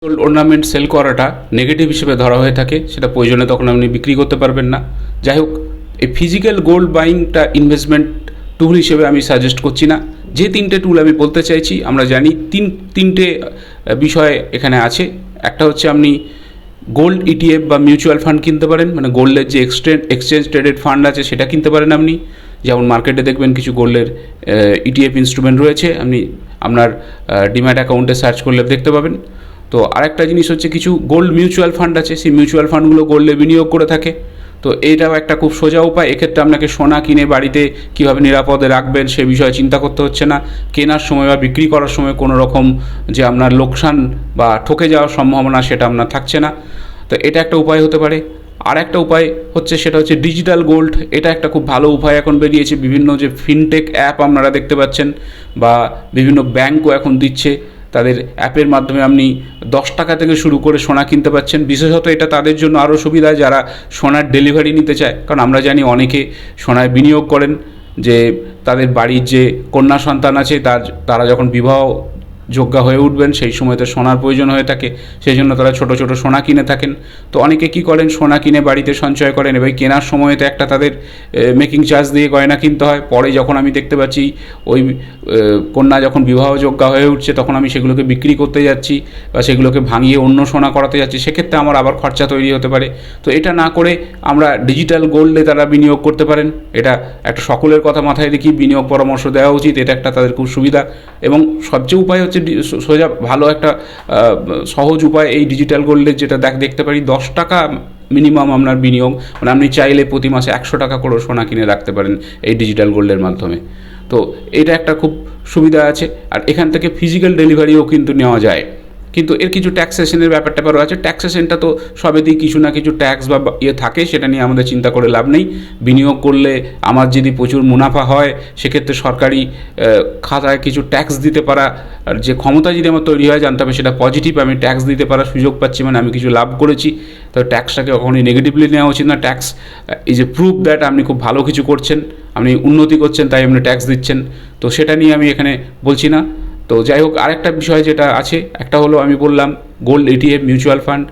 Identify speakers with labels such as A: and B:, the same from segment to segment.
A: Gold ornament sell করাটা negative হিসেবে ধরা হয়ে থাকে, সেটা প্রয়োজনে তখন আপনি বিক্রি করতে পারবেন না। যাই হোক, এই ফিজিক্যাল গোল্ড বাইংটা ইনভেস্টমেন্ট টুল হিসেবে আমি সাজেস্ট করছি না। যে তিনটে টুল আমি বলতে চাইছি, আমরা জানি তিনটে বিষয় এখানে আছে। একটা হচ্ছে আপনি গোল্ড ইটিএফ বা মিউচুয়াল ফান্ড কিনতে পারেন, মানে গোল্ডের যে এক্সচেঞ্জ ট্রেডেড ফান্ড আছে সেটা কিনতে পারেন আপনি। যেমন মার্কেটে দেখবেন কিছু গোল্ডের ইটিএফ ইনস্ট্রুমেন্ট রয়েছে, আপনি আপনার ডিম্যাট অ্যাকাউন্টে সার্চ করলে দেখতে পাবেন। তো আরেকটা জিনিস হচ্ছে কিছু গোল্ড মিউচুয়াল ফান্ড আছে, সেই মিউচুয়াল ফান্ডগুলো গোল্ডে বিনিয়োগ করে থাকে। তো এইটাও একটা খুব সোজা উপায়। এক্ষেত্রে আপনাকে সোনা কিনে বাড়িতে কীভাবে নিরাপদে রাখবেন সে বিষয়ে চিন্তা করতে হচ্ছে না। কেনার সময় বা বিক্রি করার সময় কোনো রকম যে আপনার লোকসান বা ঠকে যাওয়ার সম্ভাবনা সেটা আপনার থাকছে না। তো এটা একটা উপায় হতে পারে। আর একটা উপায় হচ্ছে, সেটা হচ্ছে ডিজিটাল গোল্ড। এটা একটা খুব ভালো উপায় এখন বেরিয়েছে। বিভিন্ন যে ফিনটেক অ্যাপ আপনারা দেখতে পাচ্ছেন, বা বিভিন্ন ব্যাঙ্কও এখন দিচ্ছে, তাদের অ্যাপের মাধ্যমে আপনি 10 টাকা থেকে শুরু করে সোনা কিনতে পাচ্ছেন। বিশেষত এটা তাদের জন্য আরও সুবিধা যারা সোনার ডেলিভারি নিতে চায়, কারণ আমরা জানি অনেকে সোনায় বিনিয়োগ করেন যে তাদের বাড়ির যে কন্যা সন্তান আছে তারা যখন বিবাহ যোগ্যা হয়ে উঠবেন সেই সময়তে সোনার প্রয়োজন হয়ে থাকে, সেই জন্য তারা ছোটো ছোটো সোনা কিনে থাকেন। তো অনেকে কী করেন, সোনা কিনে বাড়িতে সঞ্চয় করেন, এবার কেনার সময়তে একটা তাদের মেকিং চার্জ দিয়ে গয়না কিনতে হয়। পরে যখন আমি দেখতে পাচ্ছি ওই কন্যা যখন বিবাহযোগ্যা হয়ে উঠছে, তখন আমি সেগুলোকে বিক্রি করতে যাচ্ছি বা সেগুলোকে ভাঙিয়ে অন্য সোনা করাতে যাচ্ছি, সেক্ষেত্রে আমার আবার খরচা তৈরি হতে পারে। তো এটা না করে আমরা ডিজিটাল গোল্ডে তারা বিনিয়োগ করতে পারেন। এটা একটা সকলের কথা মাথায় রেখে বিনিয়োগ পরামর্শ দেওয়া উচিত। এটা একটা তাদের খুব সুবিধা। এবং সবচেয়ে উপায় হচ্ছে সোজা ভালো একটা সহজ উপায় এই ডিজিটাল গোল্ডের, যেটা দেখতে পারি 10 টাকা মিনিমাম আপনার বিনিয়োগ, মানে আপনি চাইলে প্রতি মাসে 100 টাকা করে সোনা কিনে রাখতে পারেন এই ডিজিটাল গোল্ডের মাধ্যমে। তো এটা একটা খুব সুবিধা আছে। আর এখান থেকে ফিজিক্যাল ডেলিভারিও কিন্তু নেওয়া যায়, কিন্তু এর কিছু ট্যাক্সেশনের ব্যাপারটা আছে। ট্যাক্সেশনটা তো সবেতেই কিছু না কিছু ট্যাক্স বা থাকে, সেটা নিয়ে আমাদের চিন্তা করে লাভ নেই। বিনিয়োগ করলে আমার যদি প্রচুর মুনাফা হয়, সেক্ষেত্রে সরকারি খাতায় কিছু ট্যাক্স দিতে পারা আর যে ক্ষমতা যদি আমার তৈরি হয়, জানতে হবে সেটা পজিটিভ। আমি ট্যাক্স দিতে পারার সুযোগ পাচ্ছি, মানে আমি কিছু লাভ করেছি। তো ট্যাক্সটাকে কখনোই নেগেটিভলি নেওয়া উচিত না। Tax is a proof that আপনি খুব ভালো কিছু করছেন, আপনি উন্নতি করছেন, তাই আপনি ট্যাক্স দিচ্ছেন। তো সেটা নিয়ে আমি এখানে বলছি না। তো যাই হোক, আরেকটা বিষয় যেটা আছে, একটা হলো আমি বললাম gold ETF mutual fund,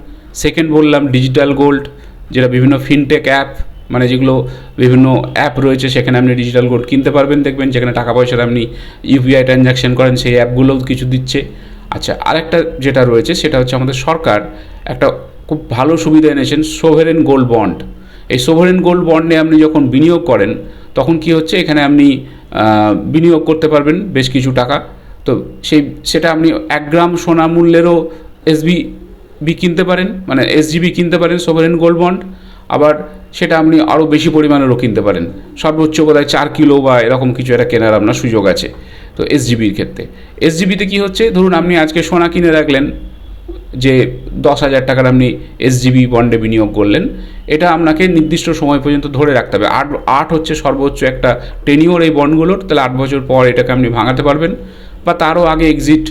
A: second বললাম ডিজিটাল গোল্ড, যেটা বিভিন্ন ফিনটেক অ্যাপ, মানে যেগুলো বিভিন্ন অ্যাপ রয়েছে সেখানে আপনি ডিজিটাল গোল্ড কিনতে পারবেন। দেখবেন যেখানে টাকা পয়সার আপনি ইউপিআই ট্রানজ্যাকশন করেন, সেই অ্যাপগুলোও কিছু দিচ্ছে। আচ্ছা, আরেকটা যেটা রয়েছে সেটা হচ্ছে আমাদের সরকার একটা খুব ভালো সুবিধা এনেছেন, সোভারেন গোল্ড বন্ড। এই সোভারেন গোল্ড বন্ডে আপনি যখন বিনিয়োগ করেন, তখন কি হচ্ছে, এখানে আপনি বিনিয়োগ করতে পারবেন বেশ কিছু টাকা। তো সেটা আপনি 1 গ্রাম সোনা মূল্যেরও এসবিবি কিনতে পারেন, মানে এসজিবি কিনতে পারেন, সোভারেন গোল্ড বন্ড। আবার সেটা আপনি আরও বেশি পরিমাণেরও কিনতে পারেন, সর্বোচ্চ বোধহয় 4 কিলো বা এরকম কিছু একটা কেনার আপনার সুযোগ আছে। তো এসজিবির ক্ষেত্রে, এসজিবিতে কী হচ্ছে, ধরুন আপনি আজকে সোনা কিনে রাখলেন যে 10,000 টাকার আপনি এসজিবি বন্ডে বিনিয়োগ করলেন, এটা আপনাকে নির্দিষ্ট সময় পর্যন্ত ধরে রাখতে হবে। আট হচ্ছে সর্বোচ্চ একটা টেনিওর এই বন্ডগুলোর, তাহলে 8 বছর পর এটাকে আপনি ভাঙাতে পারবেন, বা তারও আগে এক্সিট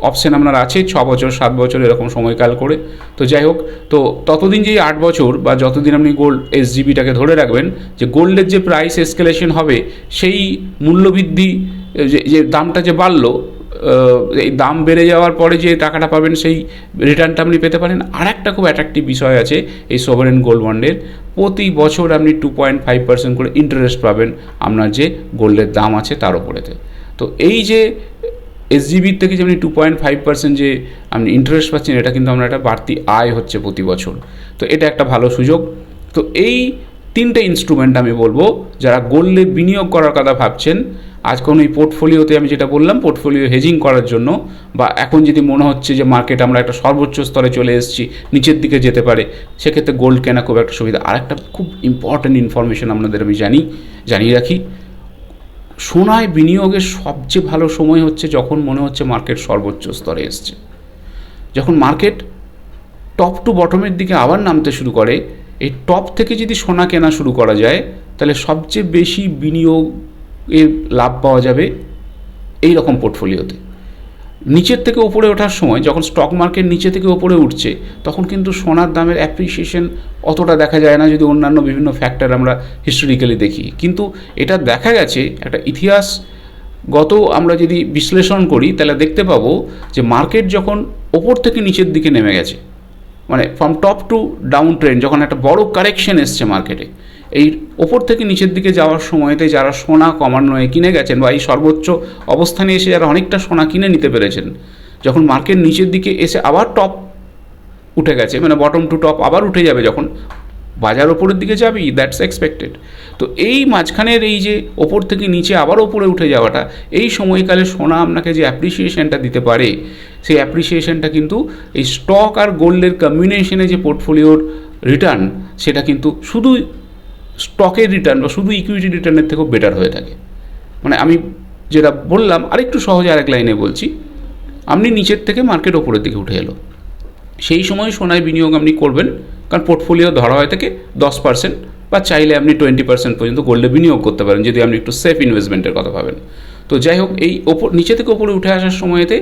A: অপশান আপনার আছে 6 বছর 7 বছর এরকম সময়কাল করে। তো যাই হোক, তো ততদিন যেই 8 বছর বা যতদিন আপনি গোল্ড এসজিবিটাকে ধরে রাখবেন, যে গোল্ডের যে প্রাইস এসকেলেশন হবে, সেই মূল্যবৃদ্ধি যে দামটা যে বাড়লো, এই দাম বেড়ে যাওয়ার পরে যে টাকাটা পাবেন সেই রিটার্নটা আপনি পেতে পারেন। আর একটা খুব অ্যাট্রাকটিভ বিষয় আছে এই সোভারেন গোল্ড বন্ডের, প্রতি বছর আপনি 2.5% করে ইন্টারেস্ট পাবেন আপনার যে গোল্ডের দাম আছে তার উপরেতে। তো এই যে এসজিবির থেকে যে আপনি 2.5% যে আপনি ইন্টারেস্ট পাচ্ছেন, এটা কিন্তু আপনার একটা বাড়তি আয় হচ্ছে প্রতি বছর। তো এটা একটা ভালো সুযোগ। তো এই 3টে ইনস্ট্রুমেন্ট আমি বলবো, যারা গোল্ডে বিনিয়োগ করার কথা ভাবছেন, আজ কোন এই পোর্টফোলিওতে আমি যেটা বললাম, পোর্টফোলিও হেজিং করার জন্য, বা এখন যদি মনে হচ্ছে যে মার্কেট আমরা একটা সর্বোচ্চ স্তরে চলে এসেছি, নিচের দিকে যেতে পারে, সেক্ষেত্রে গোল্ড কেনা খুব একটা সুবিধা। আর একটা খুব ইম্পর্ট্যান্ট ইনফরমেশন আপনাদের আমি জানিয়ে রাখি, সোনায় বিনিয়োগের সবচেয়ে ভালো সময় হচ্ছে যখন মনে হচ্ছে মার্কেট সর্বোচ্চ স্তরে এসছে। যখন মার্কেট টপ টু বটমের দিকে আবার নামতে শুরু করে, এই টপ থেকে যদি সোনা কেনা শুরু করা যায়, তাহলে সবচেয়ে বেশি বিনিয়োগের লাভ পাওয়া যাবে এই রকম পোর্টফোলিওতে। নিচের থেকে ওপরে ওঠার সময়, যখন স্টক মার্কেট নিচে থেকে ওপরে উঠছে, তখন কিন্তু সোনার দামের অ্যাপ্রিসিয়েশন অতটা দেখা যায় না, যদি অন্যান্য বিভিন্ন ফ্যাক্টর আমরা হিস্টোরিক্যালি দেখি। কিন্তু এটা দেখা গেছে, একটা ইতিহাস গত আমরা যদি বিশ্লেষণ করি তাহলে দেখতে পাবো যে মার্কেট যখন ওপর থেকে নিচের দিকে নেমে গেছে, মানে from top to down trend, যখন একটা বড় কারেকশন এসছে মার্কেটে, এই ওপর থেকে নিচের দিকে যাওয়ার সময়তে যারা সোনা ক্রমান্বয়ে কিনে গেছেন বা এই সর্বোচ্চ অবস্থানে এসে যারা অনেকটা সোনা কিনে নিতে পেরেছেন, যখন মার্কেট নিচের দিকে এসে আবার টপ উঠে গেছে, মানে বটম টু টপ আবার উঠে যাবে, যখন বাজার ওপরের দিকে যাবেই, দ্যাটস এক্সপেক্টেড। তো এই মাঝখানের এই যে ওপর থেকে নিচে আবার ওপরে উঠে যাওয়াটা, এই সময়কালে সোনা আপনাকে যে অ্যাপ্রিসিয়েশনটা দিতে পারে, সেই অ্যাপ্রিসিয়েশনটা কিন্তু এই স্টক আর গোল্ডের কম্বিনেশনে যে পোর্টফোলিওর রিটার্ন, সেটা কিন্তু শুধু স্টকের রিটার্ন বা শুধু ইকুইটি রিটার্নের থেকেও বেটার হয়ে থাকে। মানে আমি যেটা বললাম আরেকটু সহজে আরেক লাইনে বলছি, আপনি নিচের থেকে মার্কেট ওপরের দিকে উঠে এলো, সেই সময় সোনায় বিনিয়োগ আপনি করবেন, কারণ পোর্টফোলিও ধরা হয় থেকে 10% বা চাইলে আপনি 20% পর্যন্ত গোল্ডে বিনিয়োগ করতে পারেন, যদি আপনি একটু সেফ ইনভেস্টমেন্টের কথা ভাবেন। তো যাই হোক, এই নিচে থেকে ওপরে উঠে আসার সময়তে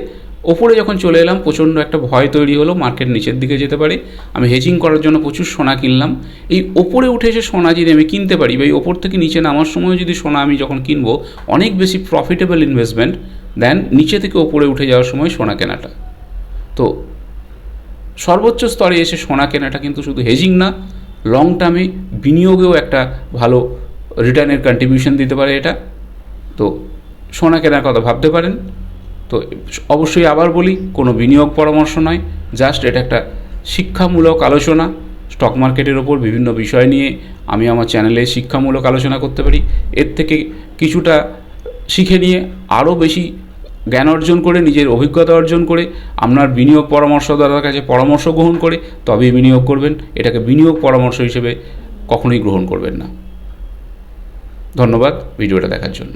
A: ওপরে যখন চলে এলাম, প্রচণ্ড একটা ভয় তৈরি হলো মার্কেট নিচের দিকে যেতে পারে। আমি হেজিং করার জন্য প্রচুর সোনা কিনলাম। এই ওপরে উঠে এসে সোনা যদি আমি কিনতে পারি, বা এই ওপর থেকে নিচে নামার সময় যদি সোনা আমি যখন কিনবো, অনেক বেশি প্রফিটেবল ইনভেস্টমেন্ট দেন নিচে থেকে ওপরে উঠে যাওয়ার সময় সোনা কেনাটা। তো সর্বোচ্চ স্তরে এসে সোনা কেনাটা কিন্তু শুধু হেজিং না, লং টার্মে বিনিয়োগেও একটা ভালো রিটার্নের কন্ট্রিবিউশন দিতে পারে এটা। তো সোনা কেনার কথা ভাবতে পারেন। তো অবশ্যই আবার বলি, কোনো বিনিয়োগ পরামর্শ নয়, জাস্ট এটা একটা শিক্ষামূলক আলোচনা। স্টক মার্কেটের ওপর বিভিন্ন বিষয় নিয়ে আমি আমার চ্যানেলে শিক্ষামূলক আলোচনা করতে পারি। এর থেকে কিছুটা শিখে নিয়ে আরও বেশি জ্ঞান অর্জন করে, নিজের অভিজ্ঞতা অর্জন করে, আপনার বিনিয়োগ পরামর্শদাতার কাছে পরামর্শ গ্রহণ করে তবেই বিনিয়োগ করবেন। এটাকে বিনিয়োগ পরামর্শ হিসেবে কখনোই গ্রহণ করবেন না। ধন্যবাদ ভিডিওটা দেখার জন্য।